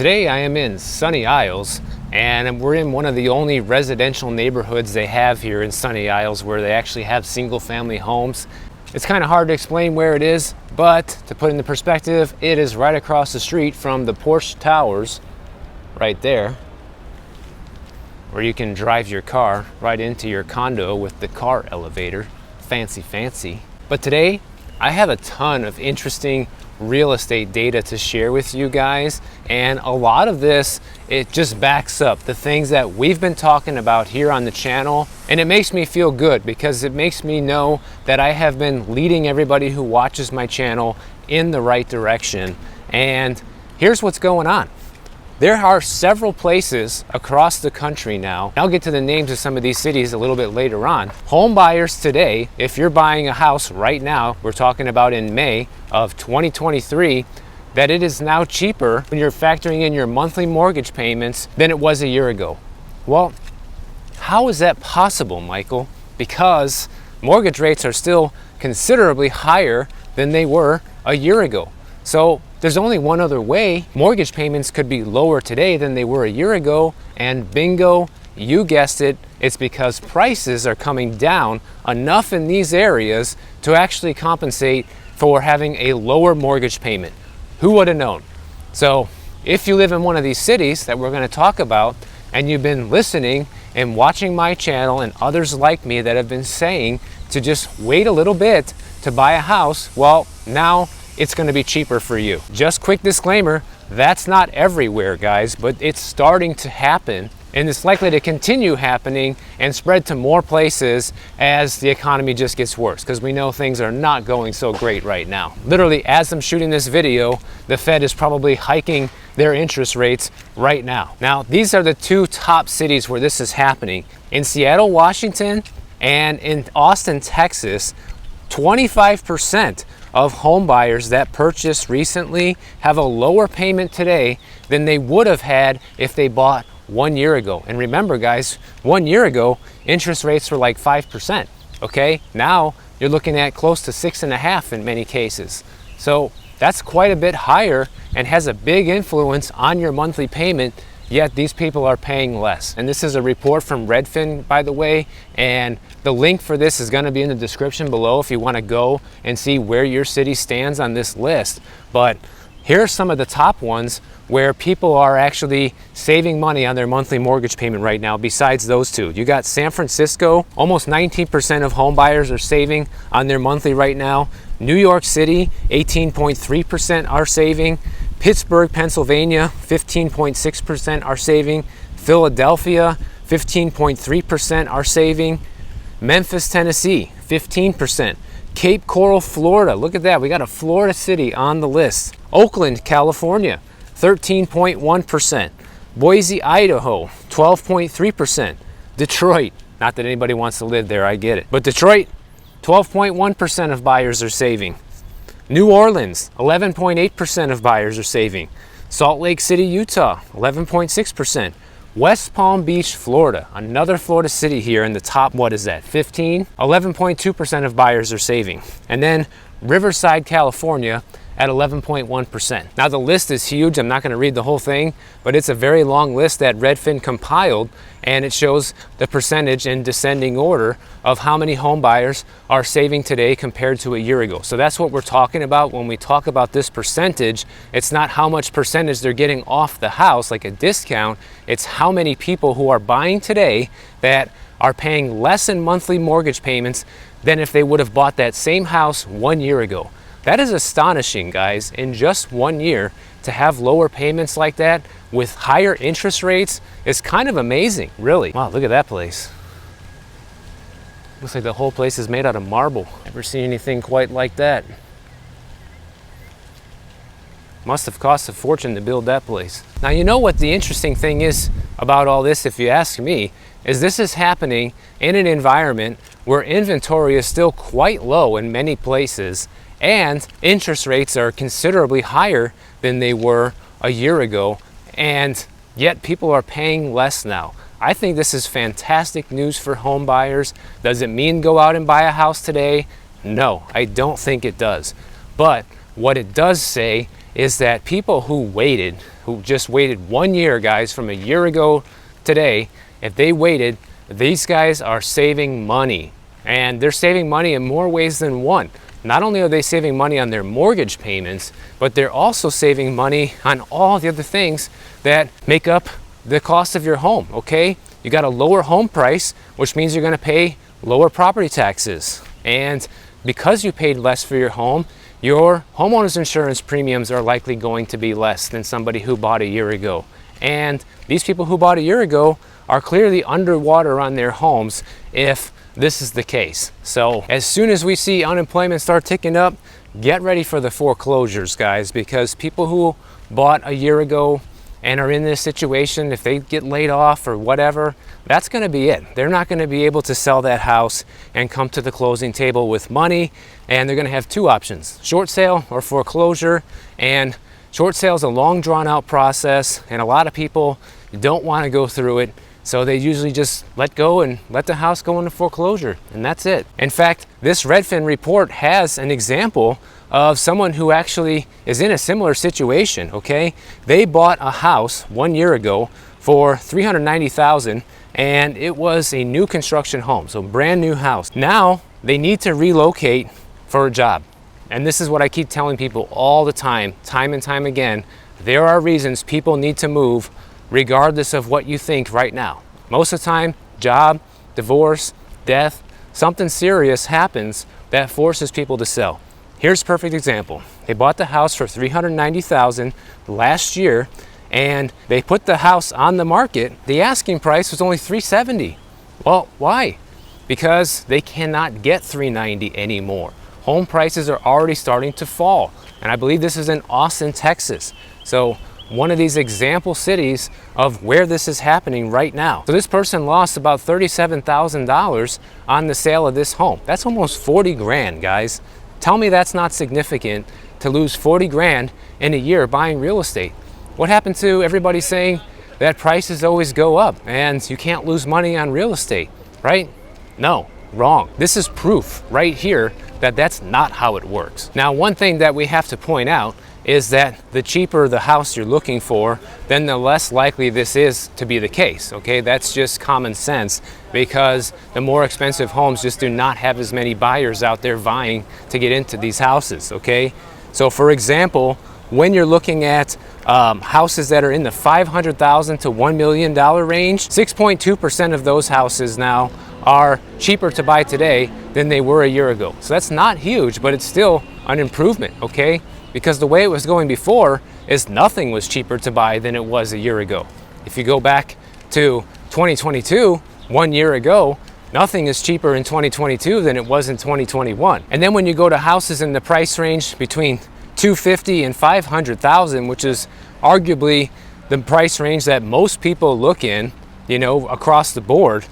Today I am in Sunny Isles, and we're in one of the only residential neighborhoods they have here in Sunny Isles where they actually have single-family homes. It's kind of hard to explain where it is, but to put into perspective, it is right across the street from the Porsche Towers, right there, where you can drive your car right into your condo with the car elevator. Fancy, fancy. But today, I have a ton of interesting real estate data to share with you guys, and a lot of this, it just backs up the things that we've been talking about here on the channel, and it makes me feel good because it makes me know that I have been leading everybody who watches my channel in the right direction. And here's what's going on. There are several places across the country now, I'll get to the names of some of these cities a little bit later on. Home buyers today, if you're buying a house right now, we're talking about in May of 2023, that it is now cheaper when you're factoring in your monthly mortgage payments than it was a year ago. Well, how is that possible, Michael? Because mortgage rates are still considerably higher than they were a year ago. So there's only one other way. Mortgage payments could be lower today than they were a year ago, and bingo, you guessed it, it's because prices are coming down enough in these areas to actually compensate for having a lower mortgage payment. Who would have known? So if you live in one of these cities that we're going to talk about, and you've been listening and watching my channel and others like me that have been saying to just wait a little bit to buy a house, well, now it's going to be cheaper for you. Just quick disclaimer, that's not everywhere, guys, but it's starting to happen, and it's likely to continue happening and spread to more places as the economy just gets worse, because we know things are not going so great right now. Literally, as I'm shooting this video, the Fed is probably hiking their interest rates right now. Now, these are the two top cities where this is happening. In Seattle, Washington, and in Austin, Texas, 25% of home buyers that purchased recently have a lower payment today than they would have had if they bought 1 year ago. And remember, guys, 1 year ago, interest rates were like 5%, okay? Now you're looking at close to 6.5% in many cases. So that's quite a bit higher and has a big influence on your monthly payment, yet these people are paying less. And this is a report from Redfin, by the way, and the link for this is going to be in the description below if you want to go and see where your city stands on this list. But here are some of the top ones where people are actually saving money on their monthly mortgage payment right now besides those two. You got San Francisco, almost 19% of home buyers are saving on their monthly right now. New York City, 18.3% are saving. Pittsburgh, Pennsylvania, 15.6% are saving. Philadelphia, 15.3% are saving. Memphis, Tennessee, 15%. Cape Coral, Florida, look at that, we got a Florida city on the list. Oakland, California, 13.1%. Boise, Idaho, 12.3%. Detroit, not that anybody wants to live there, I get it, but Detroit, 12.1% of buyers are saving. New Orleans, 11.8% of buyers are saving. Salt Lake City, Utah, 11.6%. West Palm Beach, Florida, another Florida city here in the top, what is that, 15? 11.2% of buyers are saving. And then Riverside, California at 11.1%. Now the list is huge, I'm not going to read the whole thing, but it's a very long list that Redfin compiled, and it shows the percentage in descending order of how many home buyers are saving today compared to a year ago. So that's what we're talking about when we talk about this percentage. It's not how much percentage they're getting off the house, like a discount, it's how many people who are buying today that are paying less in monthly mortgage payments than if they would have bought that same house 1 year ago. That is astonishing, guys. In just 1 year, to have lower payments like that with higher interest rates is kind of amazing, really. Wow, look at that place. Looks like the whole place is made out of marble. Never seen anything quite like that. Must have cost a fortune to build that place. Now, you know what the interesting thing is about all this, if you ask me, is this is happening in an environment where inventory is still quite low in many places, and interest rates are considerably higher than they were a year ago, and yet people are paying less now. I think this is fantastic news for home buyers. Does it mean go out and buy a house today? No, I don't think it does. But what it does say is that people who just waited 1 year, guys, from a year ago today, if they waited, these guys are saving money. And they're saving money in more ways than one. Not only are they saving money on their mortgage payments, but they're also saving money on all the other things that make up the cost of your home, okay? You got a lower home price, which means you're gonna pay lower property taxes. And because you paid less for your home, your homeowner's insurance premiums are likely going to be less than somebody who bought a year ago. And these people who bought a year ago are clearly underwater on their homes if this is the case. So as soon as we see unemployment start ticking up, get ready for the foreclosures, guys, because people who bought a year ago and are in this situation, if they get laid off or whatever, that's going to be it. They're not going to be able to sell that house and come to the closing table with money, and they're going to have two options: short sale or foreclosure. And short sale is a long, drawn out process, and a lot of people don't want to go through it. So they usually just let go and let the house go into foreclosure, and that's it. In fact, this Redfin report has an example of someone who actually is in a similar situation, okay? They bought a house 1 year ago for $390,000, and it was a new construction home, so brand new house. Now they need to relocate for a job. And this is what I keep telling people all the time and time again. There are reasons people need to move regardless of what you think right now. Most of the time, job, divorce, death, something serious happens that forces people to sell. Here's a perfect example. They bought the house for $390,000 last year, and they put the house on the market. The asking price was only $370,000. Well, why? Because they cannot get $390,000 anymore. Home prices are already starting to fall, and I believe this is in Austin, Texas. So one of these example cities of where this is happening right now. So this person lost about $37,000 on the sale of this home. That's almost 40 grand, guys. Tell me that's not significant to lose 40 grand in a year buying real estate. What happened to everybody saying that prices always go up and you can't lose money on real estate, right? No, wrong. This is proof right here that that's not how it works. Now, one thing that we have to point out is that the cheaper the house you're looking for, then the less likely this is to be the case, okay? That's just common sense, because the more expensive homes just do not have as many buyers out there vying to get into these houses, okay? So for example, when you're looking at houses that are in the $500,000 to $1 million range, 6.2% of those houses now are cheaper to buy today than they were a year ago. So that's not huge, but it's still an improvement, okay? Because the way it was going before is nothing was cheaper to buy than it was a year ago. If you go back to 2022, 1 year ago, nothing is cheaper in 2022 than it was in 2021. And then when you go to houses in the price range between $250,000 and $500,000, which is arguably the price range that most people look in, you know, across the board,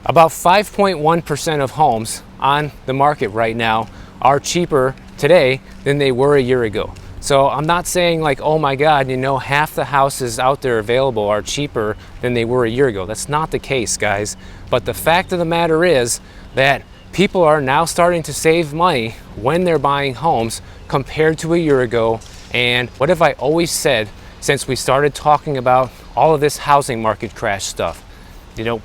about 5.1% of homes on the market right now are cheaper today than they were a year ago. So I'm not saying like, oh my God, you know, half the houses out there available are cheaper than they were a year ago. That's not the case, guys. But the fact of the matter is that people are now starting to save money when they're buying homes compared to a year ago. And what have I always said since we started talking about all of this housing market crash stuff? You know,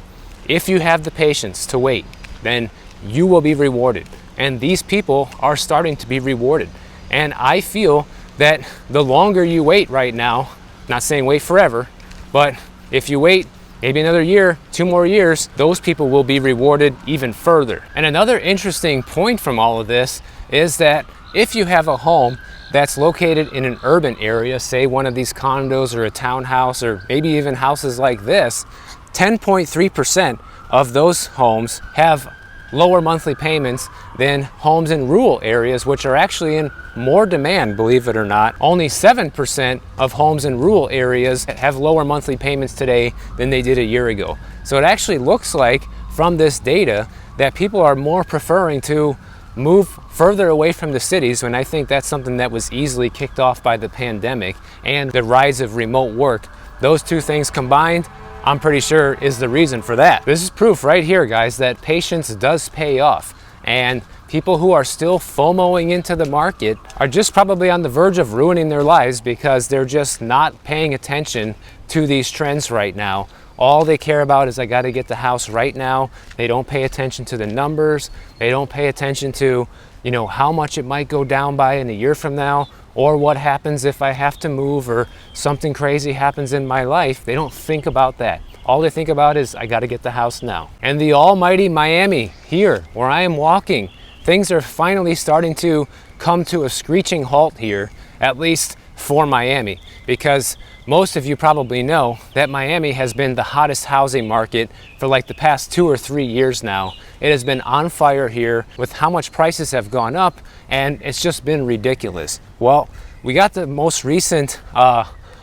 if you have the patience to wait, then you will be rewarded. And these people are starting to be rewarded. And I feel that the longer you wait right now, not saying wait forever, but if you wait maybe another year, 2 more years, those people will be rewarded even further. And another interesting point from all of this is that if you have a home that's located in an urban area, say one of these condos or a townhouse or maybe even houses like this, 10.3% of those homes have lower monthly payments than homes in rural areas, which are actually in more demand, believe it or not. Only 7% of homes in rural areas have lower monthly payments today than they did a year ago. So it actually looks like from this data that people are more preferring to move further away from the cities, when I think that's something that was easily kicked off by the pandemic and the rise of remote work. Those two things combined, I'm pretty sure is the reason for that. This is proof right here, guys, that patience does pay off. And people who are still FOMOing into the market are just probably on the verge of ruining their lives because they're just not paying attention to these trends right now. All they care about is I got to get the house right now. They don't pay attention to the numbers. They don't pay attention to, you know, how much it might go down by in a year from now, or what happens if I have to move or something crazy happens in my life. They don't think about that. All they think about is I got to get the house now. And the almighty Miami, here where I am walking, things are finally starting to come to a screeching halt here, at least for Miami, because most of you probably know that Miami has been the hottest housing market for like the past 2 or 3 years now. It has been on fire here with how much prices have gone up, and it's just been ridiculous. Well, we got the most recent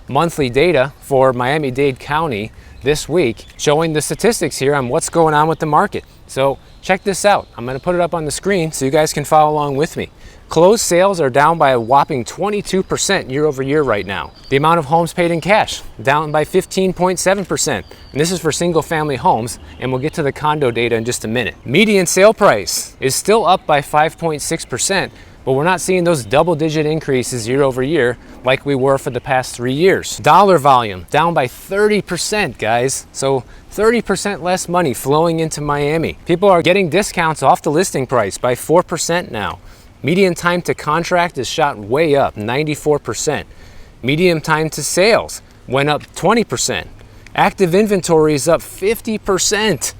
monthly data for Miami-Dade County this week showing the statistics here on what's going on with the market. So check this out. I'm going to put it up on the screen so you guys can follow along with me. Closed sales are down by a whopping 22% year over year right now. The amount of homes paid in cash, down by 15.7%. And this is for single family homes, and we'll get to the condo data in just a minute. Median sale price is still up by 5.6%, but we're not seeing those double-digit increases year over year like we were for the past 3 years. Dollar volume down by 30%, guys. So 30% less money flowing into Miami. People are getting discounts off the listing price by 4% now. Median time to contract is shot way up, 94%. Median time to sales went up 20%. Active inventory is up 50%.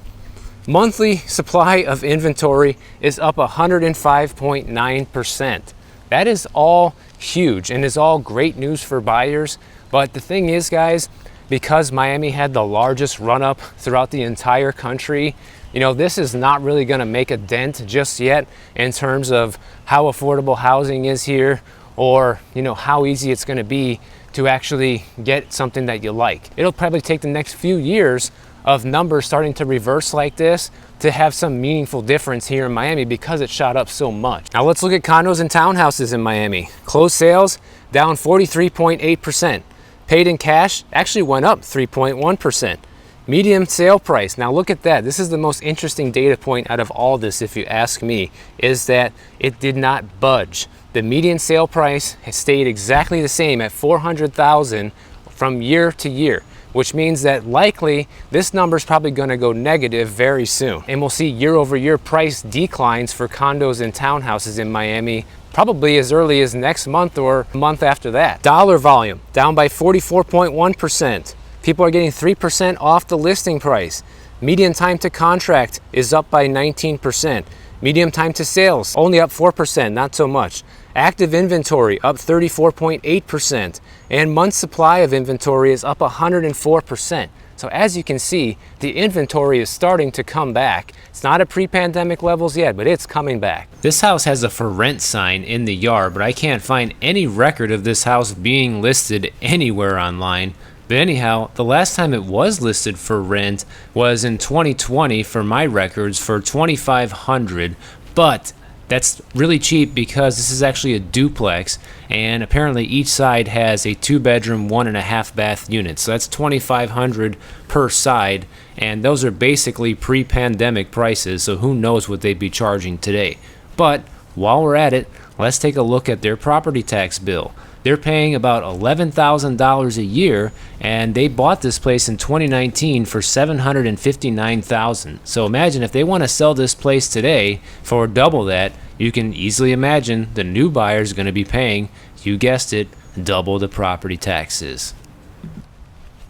Monthly supply of inventory is up 105.9%. That is all huge and is all great news for buyers. But the thing is, guys, because Miami had the largest run-up throughout the entire country, you know, this is not really going to make a dent just yet in terms of how affordable housing is here, or, you know, how easy it's going to be to actually get something that you like. It'll probably take the next few years of numbers starting to reverse like this to have some meaningful difference here in Miami because it shot up so much. Now let's look at condos and townhouses in Miami. Closed sales down 43.8%. Paid in cash actually went up 3.1%. Median sale price, now look at that. This is the most interesting data point out of all this, if you ask me, is that it did not budge. The median sale price has stayed exactly the same at $400,000 from year to year, which means that likely this number is probably going to go negative very soon. And we'll see year over year price declines for condos and townhouses in Miami probably as early as next month or a month after that. Dollar volume down by 44.1%. People are getting 3% off the listing price. Median time to contract is up by 19%. Median time to sales only up 4%, not so much. Active inventory up 34.8%. And month supply of inventory is up 104%. So as you can see, the inventory is starting to come back. It's not at pre-pandemic levels yet, but it's coming back. This house has a for rent sign in the yard, but I can't find any record of this house being listed anywhere online. But anyhow, the last time it was listed for rent was in 2020 for my records for $2,500, but that's really cheap because this is actually a duplex, and apparently each side has a 2-bedroom, 1.5 bath unit. So that's $2,500 per side, and those are basically pre-pandemic prices, so who knows what they'd be charging today. But while we're at it, let's take a look at their property tax bill. They're paying about $11,000 a year, and they bought this place in 2019 for $759,000. So imagine if they want to sell this place today for double that, you can easily imagine the new buyer is going to be paying, you guessed it, double the property taxes.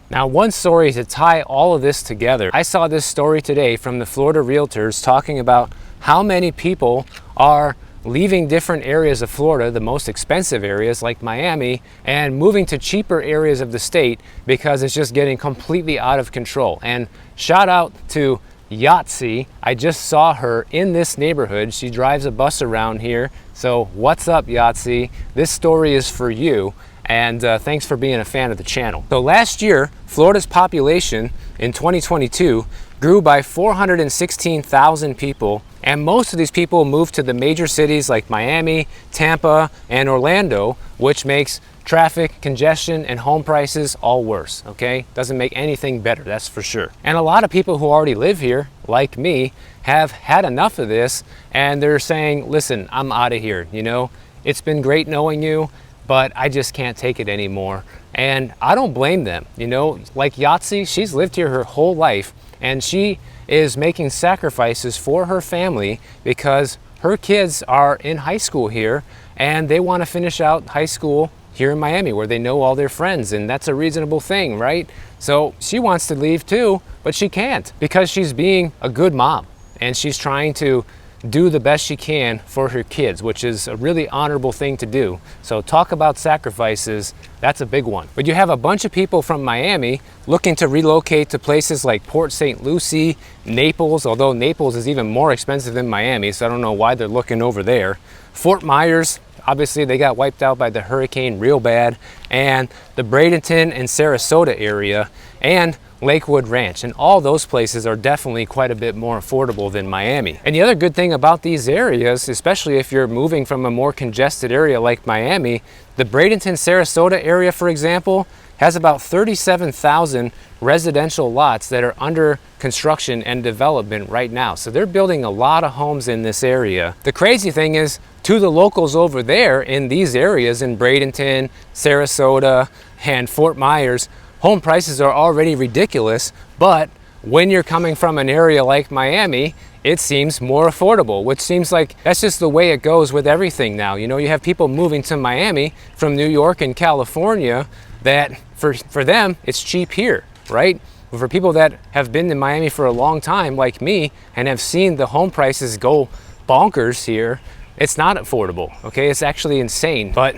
Now, one story to tie all of this together. I saw this story today from the Florida Realtors talking about how many people are leaving different areas of Florida, the most expensive areas like Miami, and moving to cheaper areas of the state because it's just getting completely out of control. And shout out to Yahtzee. I just saw her in this neighborhood. She drives a bus around here. So what's up, Yahtzee? This story is for you. And thanks for being a fan of the channel. So last year, Florida's population in 2022 grew by 416,000 people, and most of these people moved to the major cities like Miami, Tampa, and Orlando, which makes traffic, congestion, and home prices all worse, okay? Doesn't make anything better, that's for sure. And a lot of people who already live here, like me, have had enough of this, and they're saying, listen, I'm out of here, you know? It's been great knowing you, but I just can't take it anymore. And I don't blame them, you know? Like Yahtzee, she's lived here her whole life, and she is making sacrifices for her family because her kids are in high school here, and they want to finish out high school here in Miami where they know all their friends, and that's a reasonable thing, right? So she wants to leave too, but she can't because she's being a good mom and she's trying to do the best she can for her kids, which is a really honorable thing to do. So talk about sacrifices, that's a big one. But you have a bunch of people from Miami looking to relocate to places like Port St. Lucie, Naples, although Naples is even more expensive than Miami, so I don't know why they're looking over there. Fort Myers, obviously they got wiped out by the hurricane real bad, and the Bradenton and Sarasota area, and Lakewood Ranch, and all those places are definitely quite a bit more affordable than Miami. And the other good thing about these areas, especially if you're moving from a more congested area like Miami, the Bradenton, Sarasota area, for example, has about 37,000 residential lots that are under construction and development right now. So they're building a lot of homes in this area. The crazy thing is, to the locals over there in these areas in Bradenton, Sarasota, and Fort Myers, home prices are already ridiculous, but when you're coming from an area like Miami, it seems more affordable, which seems like that's just the way it goes with everything now. You know, you have people moving to Miami from New York and California that for them, it's cheap here, right? But for people that have been in Miami for a long time, like me, and have seen the home prices go bonkers here, it's not affordable, okay? It's actually insane, but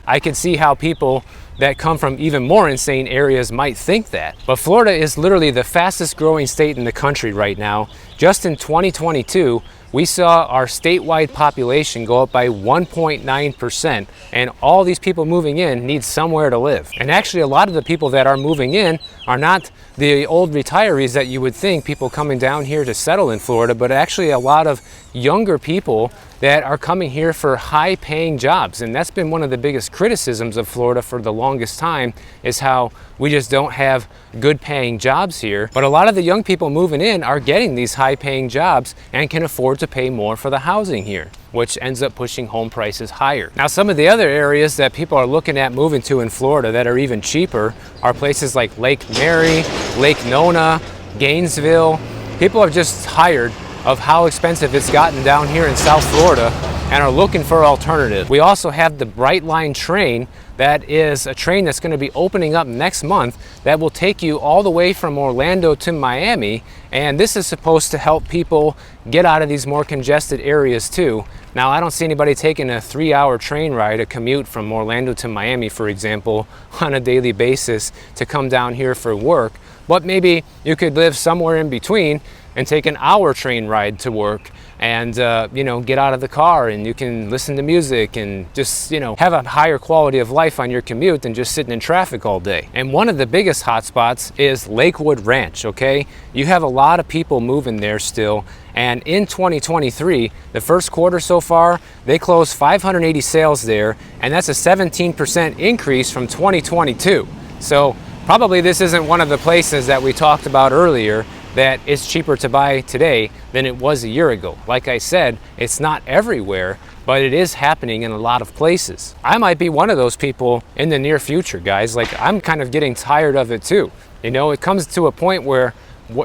I can see how people that come from even more insane areas might think that. But Florida is literally the fastest growing state in the country right now. Just in 2022, we saw our statewide population go up by 1.9%, and all these people moving in need somewhere to live. And actually a lot of the people that are moving in are not the old retirees that you would think, people coming down here to settle in Florida, but actually a lot of younger people that are coming here for high paying jobs. And that's been one of the biggest criticisms of Florida for the longest time, is how we just don't have good paying jobs here. But a lot of the young people moving in are getting these high paying jobs and can afford to pay more for the housing here, which ends up pushing home prices higher. Now, some of the other areas that people are looking at moving to in Florida that are even cheaper are places like Lake Mary, Lake Nona, Gainesville. People are just tired of how expensive it's gotten down here in South Florida and are looking for alternatives. We also have the Bright Line train. That is a train that's going to be opening up next month that will take you all the way from Orlando to Miami, and this is supposed to help people get out of these more congested areas too. Now, I don't see anybody taking a 3-hour train ride, a commute from Orlando to Miami, for example, on a daily basis to come down here for work, but maybe you could live somewhere in between and take an hour train ride to work and you know, get out of the car and you can listen to music and just, you know, have a higher quality of life on your commute than just sitting in traffic all day. And one of the biggest hotspots is Lakewood Ranch, okay? You have a lot of people moving there still, and in 2023, the first quarter so far, they closed 580 sales there, and that's a 17% increase from 2022. So probably this isn't one of the places that we talked about earlier that it's cheaper to buy today than it was a year ago. Like I said, it's not everywhere, but it is happening in a lot of places. I might be one of those people in the near future, guys. Like, I'm kind of getting tired of it too. You know, it comes to a point where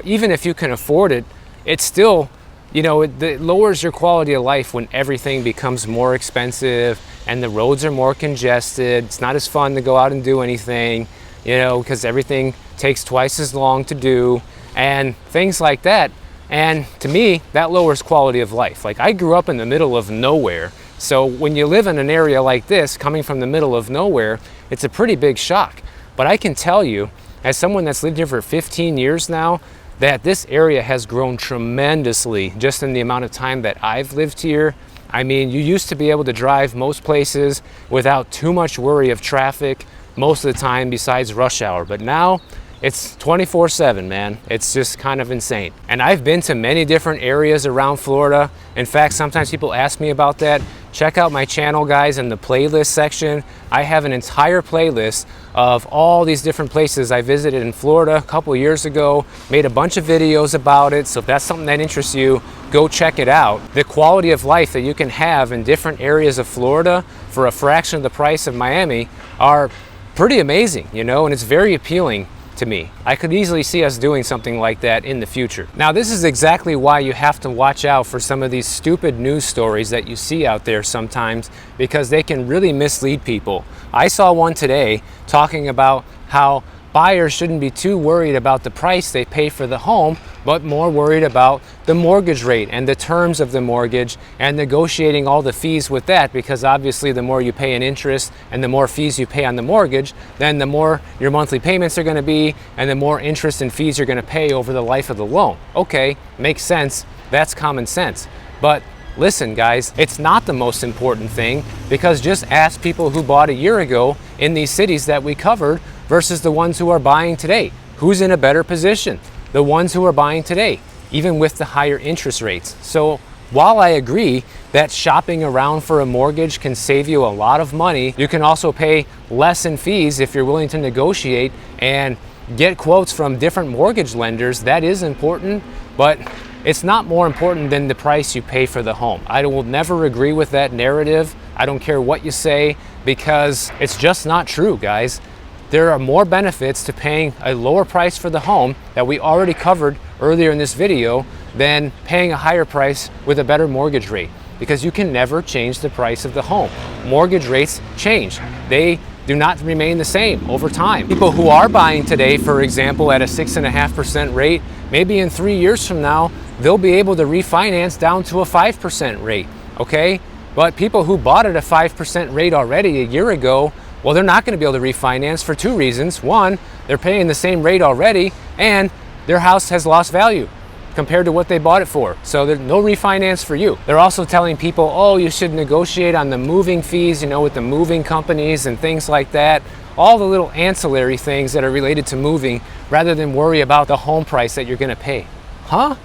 even if you can afford it, it's still, you know, it lowers your quality of life when everything becomes more expensive and the roads are more congested. It's not as fun to go out and do anything, you know, because everything takes twice as long to do and things like that. And to me, that lowers quality of life. Like, I grew up in the middle of nowhere. So when you live in an area like this, coming from the middle of nowhere, it's a pretty big shock. But I can tell you, as someone that's lived here for 15 years now, that this area has grown tremendously just in the amount of time that I've lived here. I mean, you used to be able to drive most places without too much worry of traffic most of the time besides rush hour. But now, it's 24/7, man. It's just kind of insane. And I've been to many different areas around Florida. In fact, sometimes people ask me about that. check out my channel, guys, in the playlist section. I have an entire playlist of all these different places I visited in Florida a couple years ago, made a bunch of videos about it. So if that's something that interests you, go check it out. The quality of life that you can have in different areas of Florida for a fraction of the price of Miami are pretty amazing, you know, and it's very appealing to me. I could easily see us doing something like that in the future. Now, this is exactly why you have to watch out for some of these stupid news stories that you see out there sometimes, because they can really mislead people. I saw one today talking about how buyers shouldn't be too worried about the price they pay for the home, but more worried about the mortgage rate and the terms of the mortgage and negotiating all the fees with that, because obviously the more you pay in interest and the more fees you pay on the mortgage, then the more your monthly payments are going to be and the more interest and fees you're going to pay over the life of the loan. Okay, makes sense. That's common sense. But listen, guys, it's not the most important thing, because just ask people who bought a year ago in these cities that we covered versus the ones who are buying today. Who's in a better position? The ones who are buying today, even with the higher interest rates. So while I agree that shopping around for a mortgage can save you a lot of money, you can also pay less in fees if you're willing to negotiate and get quotes from different mortgage lenders. That is important, but it's not more important than the price you pay for the home. I will never agree with that narrative. I don't care what you say, because it's just not true, guys. There are more benefits to paying a lower price for the home that we already covered earlier in this video than paying a higher price with a better mortgage rate, because you can never change the price of the home. Mortgage rates change. They do not remain the same over time. People who are buying today, for example, at a 6.5% rate, maybe in 3 years from now, they'll be able to refinance down to a 5% rate, okay? But people who bought at a 5% rate already a year ago, well, they're not going to be able to refinance for two reasons. One, they're paying the same rate already, and their house has lost value compared to what they bought it for. So there's no refinance for you. They're also telling people, oh, you should negotiate on the moving fees, you know, with the moving companies and things like that. All the little ancillary things that are related to moving, rather than worry about the home price that you're going to pay. Huh?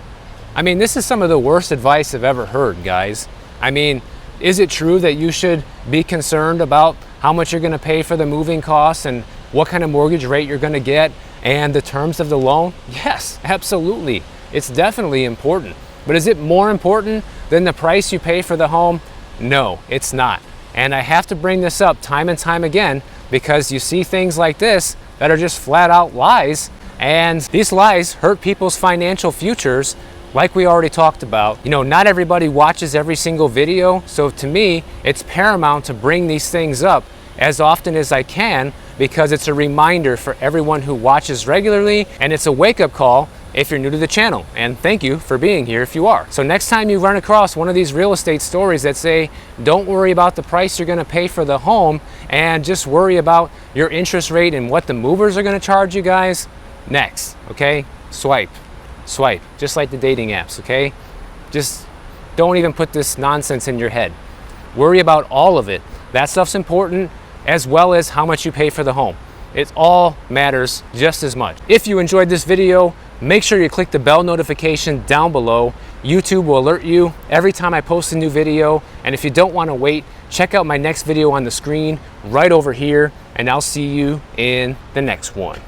I mean, this is some of the worst advice I've ever heard, guys. I mean, is it true that you should be concerned about how much you're going to pay for the moving costs and what kind of mortgage rate you're going to get and the terms of the loan? Yes, absolutely. It's definitely important. But is it more important than the price you pay for the home? No, it's not. And I have to bring this up time and time again, because you see things like this that are just flat out lies, and these lies hurt people's financial futures. Like we already talked about, you know, not everybody watches every single video. So to me, it's paramount to bring these things up as often as I can, because it's a reminder for everyone who watches regularly, and it's a wake-up call if you're new to the channel. And thank you for being here if you are. So next time you run across one of these real estate stories that say, don't worry about the price you're going to pay for the home and just worry about your interest rate and what the movers are going to charge you, guys, next, okay? Swipe, just like the dating apps, okay? Just don't even put this nonsense in your head. Worry about all of it. That stuff's important, as well as how much you pay for the home. It all matters just as much. If you enjoyed this video, make sure you click the bell notification down below. YouTube will alert you every time I post a new video. And if you don't want to wait, check out my next video on the screen right over here, and I'll see you in the next one.